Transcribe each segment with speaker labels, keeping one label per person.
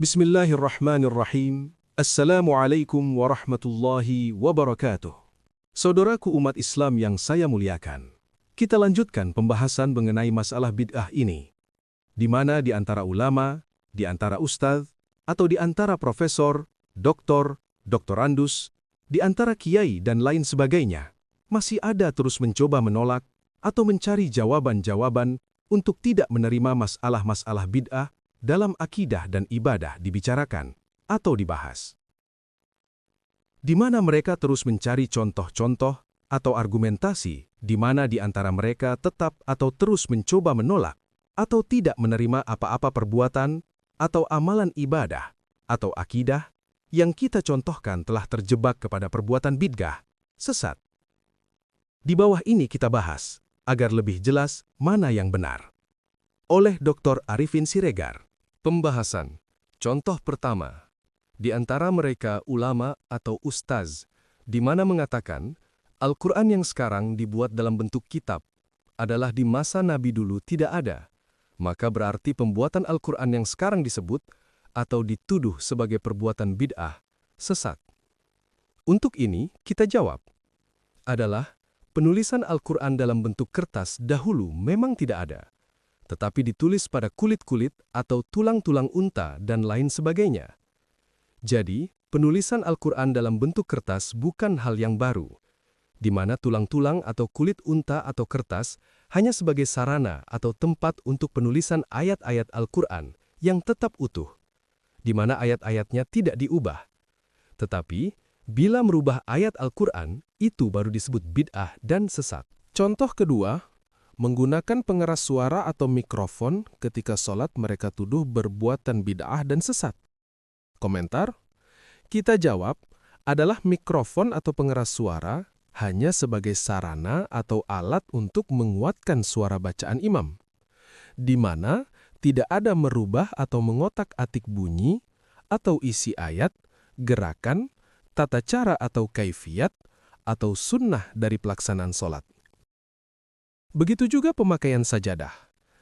Speaker 1: Bismillahirrahmanirrahim. Assalamualaikum warahmatullahi wabarakatuh. Saudaraku umat Islam yang saya muliakan, kita lanjutkan pembahasan mengenai masalah bid'ah ini, di mana di antara ulama, di antara ustadz, atau di antara profesor, doktor, doktorandus, di antara kiai dan lain sebagainya, masih ada terus mencoba menolak atau mencari jawaban-jawaban untuk tidak menerima masalah-masalah bid'ah dalam akidah dan ibadah dibicarakan atau dibahas. Di mana mereka terus mencari contoh-contoh atau argumentasi di mana di antara mereka tetap atau terus mencoba menolak atau tidak menerima apa-apa perbuatan atau amalan ibadah atau akidah yang kita contohkan telah terjebak kepada perbuatan bid'ah, sesat. Di bawah ini kita bahas agar lebih jelas mana yang benar. Oleh Dr. Arifin Siregar.
Speaker 2: Pembahasan. Contoh pertama. Di antara mereka ulama atau ustaz, di mana mengatakan, Al-Quran yang sekarang dibuat dalam bentuk kitab, adalah di masa Nabi dulu tidak ada. Maka berarti pembuatan Al-Quran yang sekarang disebut, atau dituduh sebagai perbuatan bid'ah, sesat. Untuk ini, kita jawab, adalah penulisan Al-Quran dalam bentuk kertas dahulu memang tidak ada, tetapi ditulis pada kulit-kulit atau tulang-tulang unta dan lain sebagainya. Jadi, penulisan Al-Quran dalam bentuk kertas bukan hal yang baru, di mana tulang-tulang atau kulit unta atau kertas hanya sebagai sarana atau tempat untuk penulisan ayat-ayat Al-Quran yang tetap utuh, di mana ayat-ayatnya tidak diubah. Tetapi, bila merubah ayat Al-Quran, itu baru disebut bid'ah dan sesat.
Speaker 3: Contoh kedua, menggunakan pengeras suara atau mikrofon ketika sholat mereka tuduh berbuatan bid'ah dan sesat. Komentar, kita jawab adalah mikrofon atau pengeras suara hanya sebagai sarana atau alat untuk menguatkan suara bacaan imam, di mana tidak ada merubah atau mengotak-atik bunyi atau isi ayat, gerakan, tata cara atau kaifiat, atau sunnah dari pelaksanaan sholat. Begitu juga pemakaian sajadah.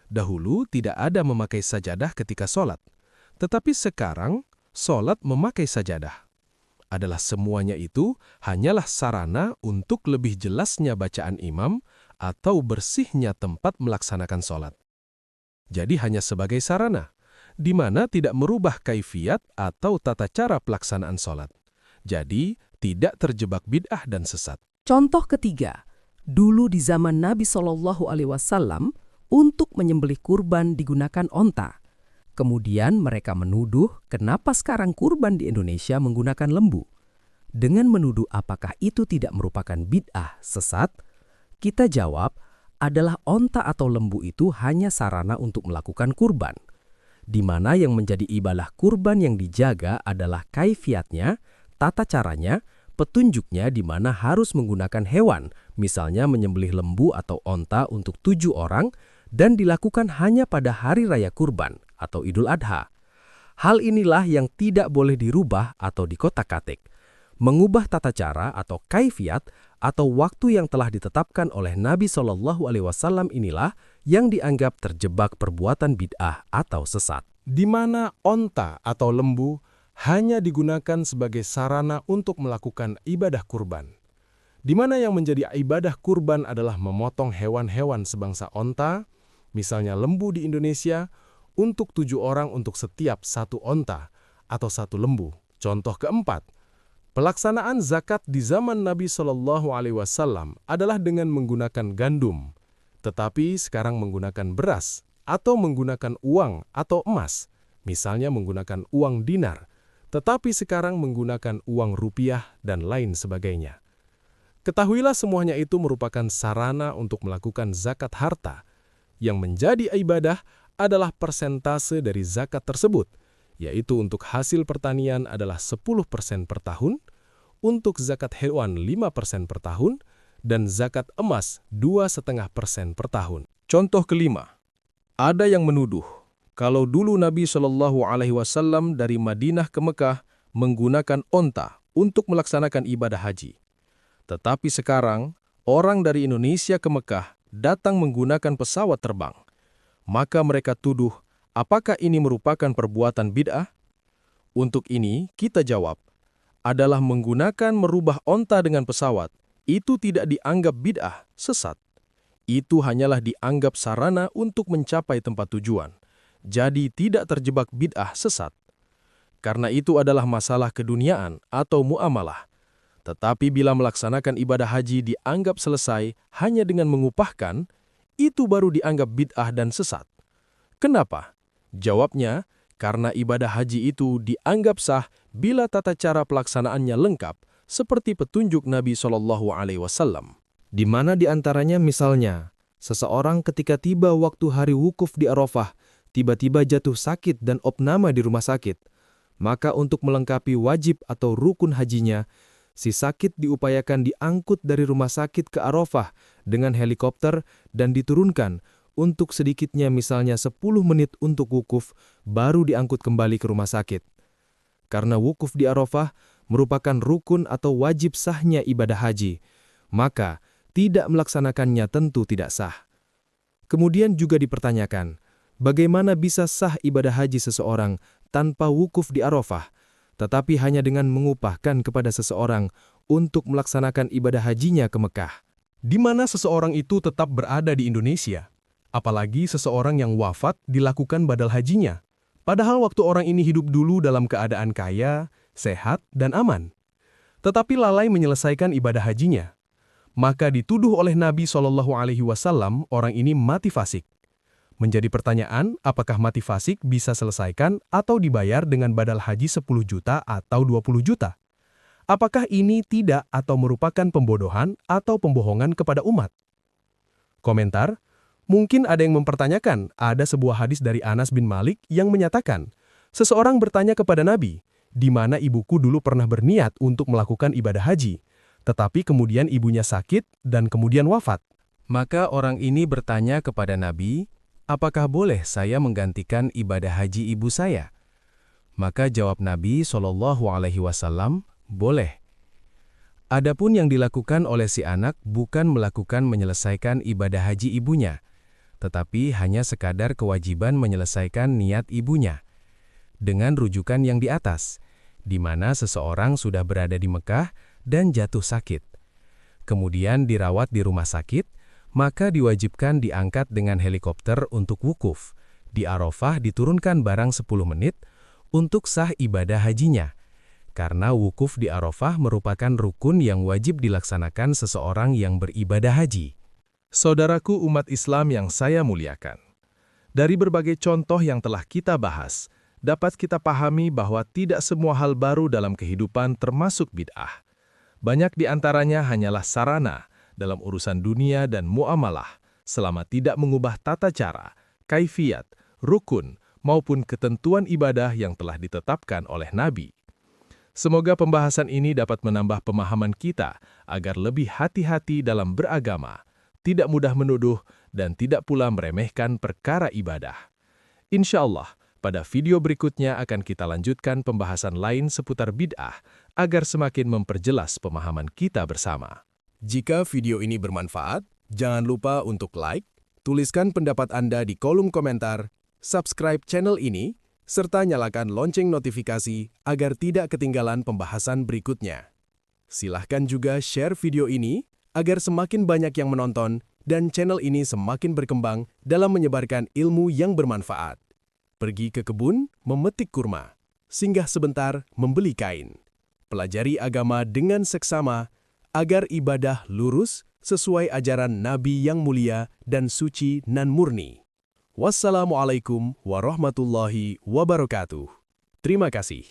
Speaker 3: Dahulu tidak ada memakai sajadah ketika sholat, tetapi sekarang sholat memakai sajadah. Adalah semuanya itu hanyalah sarana untuk lebih jelasnya bacaan imam atau bersihnya tempat melaksanakan sholat. Jadi hanya sebagai sarana, di mana tidak merubah kaifiat atau tata cara pelaksanaan sholat. Jadi tidak terjebak bid'ah dan sesat.
Speaker 4: Contoh ketiga, dulu di zaman Nabi SAW, untuk menyembelih kurban digunakan onta. Kemudian mereka menuduh kenapa sekarang kurban di Indonesia menggunakan lembu. Dengan menuduh apakah itu tidak merupakan bid'ah sesat, kita jawab adalah onta atau lembu itu hanya sarana untuk melakukan kurban, di mana yang menjadi ibadah kurban yang dijaga adalah kaifiatnya, tata caranya, petunjuknya di mana harus menggunakan hewan, misalnya menyembelih lembu atau onta untuk 7 orang, dan dilakukan hanya pada hari raya kurban atau Idul Adha. Hal inilah yang tidak boleh dirubah atau dikotak-katik. Mengubah tata cara atau kaifiat atau waktu yang telah ditetapkan oleh Nabi SAW inilah yang dianggap terjebak perbuatan bid'ah atau sesat.
Speaker 3: Di mana onta atau lembu hanya digunakan sebagai sarana untuk melakukan ibadah kurban, di mana yang menjadi ibadah kurban adalah memotong hewan-hewan sebangsa onta, misalnya lembu di Indonesia, untuk 7 orang untuk setiap 1 onta atau 1 lembu. Contoh keempat, pelaksanaan zakat di zaman Nabi SAW adalah dengan menggunakan gandum, tetapi sekarang menggunakan beras atau menggunakan uang atau emas, misalnya menggunakan uang dinar, tetapi sekarang menggunakan uang rupiah dan lain sebagainya. Ketahuilah semuanya itu merupakan sarana untuk melakukan zakat harta. Yang menjadi ibadah adalah persentase dari zakat tersebut, yaitu untuk hasil pertanian adalah 10% per tahun, untuk zakat hewan 5% per tahun, dan zakat emas 2,5% per tahun.
Speaker 2: Contoh kelima. Ada yang menuduh, kalau dulu Nabi SAW dari Madinah ke Mekah menggunakan onta untuk melaksanakan ibadah haji. Tetapi sekarang, orang dari Indonesia ke Mekah datang menggunakan pesawat terbang. Maka mereka tuduh, apakah ini merupakan perbuatan bid'ah?
Speaker 3: Untuk ini, kita jawab, adalah menggunakan merubah onta dengan pesawat. Itu tidak dianggap bid'ah, sesat. Itu hanyalah dianggap sarana untuk mencapai tempat tujuan. Jadi tidak terjebak bid'ah sesat. Karena itu adalah masalah keduniaan atau muamalah. Tetapi bila melaksanakan ibadah haji dianggap selesai hanya dengan mengupahkan, itu baru dianggap bid'ah dan sesat. Kenapa? Jawabnya, karena ibadah haji itu dianggap sah bila tata cara pelaksanaannya lengkap, seperti petunjuk Nabi SAW. Di mana diantaranya misalnya, seseorang ketika tiba waktu hari wukuf di Arafah, tiba-tiba jatuh sakit dan opname di rumah sakit. Maka untuk melengkapi wajib atau rukun hajinya, si sakit diupayakan diangkut dari rumah sakit ke Arafah dengan helikopter dan diturunkan untuk sedikitnya misalnya 10 menit untuk wukuf, baru diangkut kembali ke rumah sakit. Karena wukuf di Arafah merupakan rukun atau wajib sahnya ibadah haji, maka tidak melaksanakannya tentu tidak sah. Kemudian juga dipertanyakan, bagaimana bisa sah ibadah haji seseorang tanpa wukuf di Arafah, tetapi hanya dengan mengupahkan kepada seseorang untuk melaksanakan ibadah hajinya ke Mekah?
Speaker 1: Di mana seseorang itu tetap berada di Indonesia, apalagi seseorang yang wafat dilakukan badal hajinya, padahal waktu orang ini hidup dulu dalam keadaan kaya, sehat, dan aman. Tetapi lalai menyelesaikan ibadah hajinya. Maka dituduh oleh Nabi SAW orang ini mati fasik. Menjadi pertanyaan, apakah mati fasik bisa selesaikan atau dibayar dengan badal haji 10 juta atau 20 juta? Apakah ini tidak atau merupakan pembodohan atau pembohongan kepada umat? Komentar, mungkin ada yang mempertanyakan, ada sebuah hadis dari Anas bin Malik yang menyatakan, seseorang bertanya kepada Nabi, di mana ibuku dulu pernah berniat untuk melakukan ibadah haji, tetapi kemudian ibunya sakit dan kemudian wafat.
Speaker 2: Maka orang ini bertanya kepada Nabi, apakah boleh saya menggantikan ibadah haji ibu saya? Maka jawab Nabi SAW, boleh. Adapun yang dilakukan oleh si anak bukan melakukan menyelesaikan ibadah haji ibunya, tetapi hanya sekadar kewajiban menyelesaikan niat ibunya. Dengan rujukan yang di atas, di mana seseorang sudah berada di Mekah dan jatuh sakit. Kemudian dirawat di rumah sakit, maka diwajibkan diangkat dengan helikopter untuk wukuf. Di Arafah diturunkan barang 10 menit untuk sah ibadah hajinya. Karena wukuf di Arafah merupakan rukun yang wajib dilaksanakan seseorang yang beribadah haji.
Speaker 3: Saudaraku umat Islam yang saya muliakan, dari berbagai contoh yang telah kita bahas, dapat kita pahami bahwa tidak semua hal baru dalam kehidupan termasuk bid'ah. Banyak di antaranya hanyalah sarana dalam urusan dunia dan muamalah, selama tidak mengubah tata cara, kaifiat, rukun, maupun ketentuan ibadah yang telah ditetapkan oleh Nabi. Semoga pembahasan ini dapat menambah pemahaman kita agar lebih hati-hati dalam beragama, tidak mudah menuduh, dan tidak pula meremehkan perkara ibadah. Insya Allah, pada video berikutnya akan kita lanjutkan pembahasan lain seputar bid'ah agar semakin memperjelas pemahaman kita bersama.
Speaker 1: Jika video ini bermanfaat, jangan lupa untuk like, tuliskan pendapat Anda di kolom komentar, subscribe channel ini, serta nyalakan lonceng notifikasi agar tidak ketinggalan pembahasan berikutnya. Silahkan juga share video ini agar semakin banyak yang menonton dan channel ini semakin berkembang dalam menyebarkan ilmu yang bermanfaat. Pergi ke kebun, memetik kurma, singgah sebentar, membeli kain. Pelajari agama dengan seksama, agar ibadah lurus sesuai ajaran Nabi yang mulia dan suci nan murni. Wassalamualaikum warahmatullahi wabarakatuh. Terima kasih.